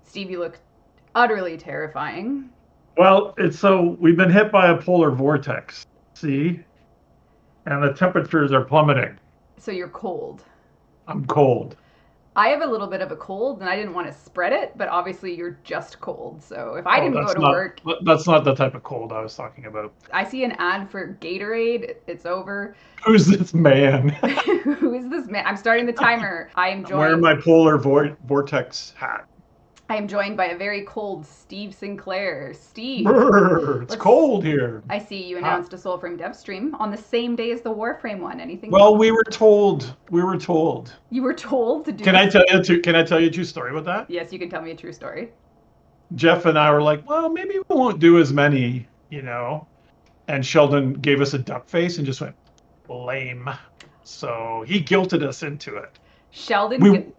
Steve, you look utterly terrifying. Well, it's so we've been hit by a polar vortex, see? And the temperatures are plummeting. So you're cold. I'm cold. I have a little bit of a cold and I didn't want to spread it, but obviously you're just cold. So if I Oh, didn't go to work, that's not the type of cold I was talking about. I see an ad for Gatorade, it's over. Who's this man? Who is this man? I'm starting the timer. I'm wearing my polar vortex hat. I am joined by a very cold Steve Sinclair. Steve, Brr, it's cold here. I see you announced a Soulframe dev stream on the same day as the Warframe one. Anything? Well, we were told. We were told. You were told to do. Can I tell you a true story with that? Yes, you can tell me a true story. Jeff and I were like, well, maybe we won't do as many, And Sheldon gave us a duck face and just went, lame. So he guilted us into it. Sheldon.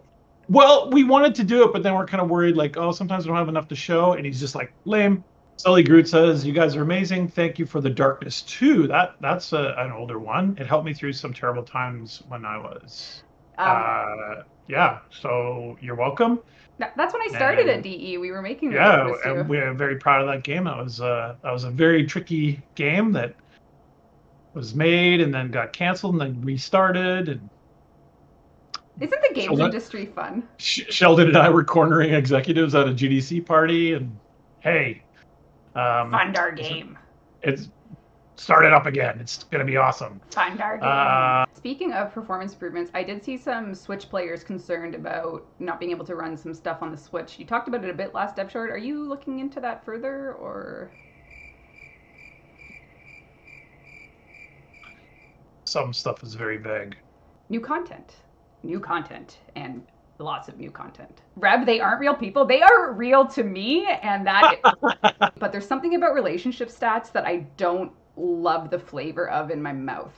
Well, we wanted to do it, but then we're kind of worried, like, oh, sometimes we don't have enough to show. And he's just like, lame. Sully Groot says, you guys are amazing. Thank you for the darkness, too. That's an older one. It helped me through some terrible times when I was. Yeah, so you're welcome. That's when I started at DE. We were making and we're very proud of that game. That was a very tricky game that was made and then got canceled and then restarted. And isn't the games industry fun? Sheldon and I were cornering executives at a GDC party, and hey, fund our game. It's started up again. It's going to be awesome. Fund our game. Speaking of performance improvements, I did see some Switch players concerned about not being able to run some stuff on the Switch. You talked about it a bit last DevShort. Are you looking into that further, or? Some stuff is very vague. New content, and lots of new content. Reb, they aren't real people. They are real to me, and that. But there's something about relationship stats that I don't love the flavor of in my mouth.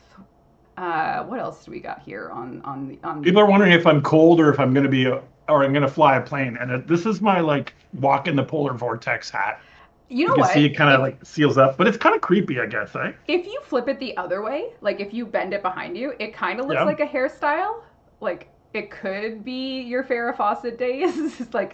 What else do we got here on? People are wondering if I'm cold or if I'm going to I'm going to fly a plane, and this is my walk in the polar vortex hat. You know what? See it kind of seals up, but it's kind of creepy, I guess, eh? If you flip it the other way, like if you bend it behind you, it kind of looks like a hairstyle. Like it could be your Farrah Fawcett days. Like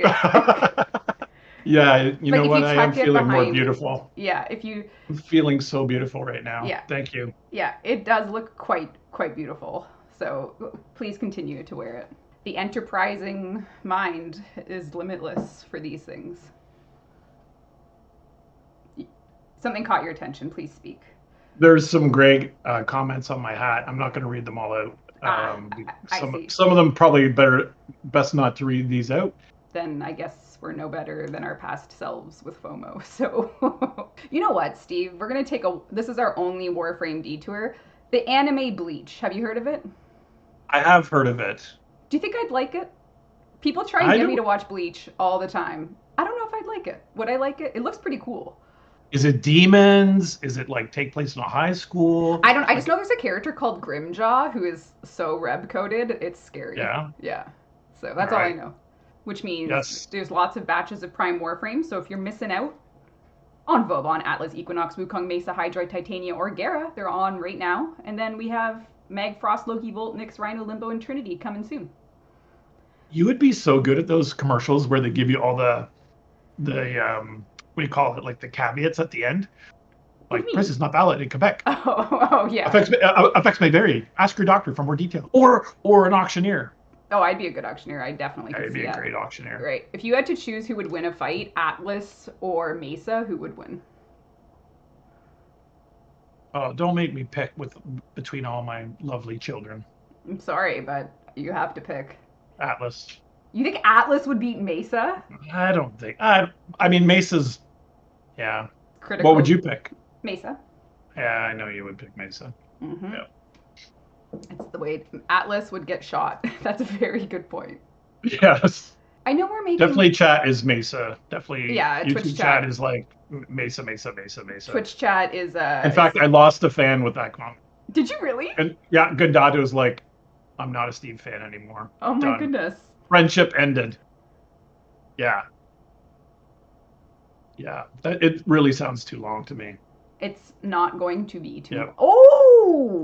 yeah, you know what? I am feeling more beautiful. Yeah, I'm feeling so beautiful right now. Yeah. Thank you. Yeah, it does look quite beautiful. So please continue to wear it. The enterprising mind is limitless for these things. Something caught your attention. Please speak. There's some great comments on my hat. I'm not going to read them all out. Some of them probably best not to read these out. Then I guess we're no better than our past selves with FOMO. So, you know what, Steve? We're going to this is our only Warframe detour. The anime Bleach. Have you heard of it? I have heard of it. Do you think I'd like it? People try and get me to watch Bleach all the time. I don't know if I'd like it. Would I like it? It looks pretty cool. Is it demons? Is it take place in a high school? I just know there's a character called Grimmjow who is so Reb coded. It's scary. Yeah. Yeah. So that's all I know. Which means there's lots of batches of Prime Warframe. So if you're missing out on Vauban, Atlas, Equinox, Wukong, Mesa, Hydroid, Titania, or Gera, they're on right now. And then we have Mag, Frost, Loki, Volt, Nyx, Rhino, Limbo, and Trinity coming soon. You would be so good at those commercials where they give you all the what do you call it? The caveats at the end. Price is not valid in Quebec. Oh yeah. Effects may vary. Ask your doctor for more detail. Or an auctioneer. Oh, I'd be a good auctioneer. I definitely could see that. I'd be a great auctioneer. Right. If you had to choose who would win a fight, Atlas or Mesa, who would win? Oh, don't make me pick between all my lovely children. I'm sorry, but you have to pick. Atlas. You think Atlas would beat Mesa? I don't think. I mean, Mesa's. Yeah. Critical. What would you pick? Mesa. Yeah, I know you would pick Mesa. Mm-hmm. Yeah. It's the way Atlas would get shot. That's a very good point. Yes. I know we're making. Definitely chat is Mesa. Definitely. Yeah, YouTube Twitch chat is Mesa. Twitch chat is. In fact, I lost a fan with that comment. Did you really? And yeah, Gondado was like, I'm not a Steve fan anymore. Oh my goodness. Friendship ended. Yeah. Yeah. It really sounds too long to me. It's not going to be too long. Yep. Oh!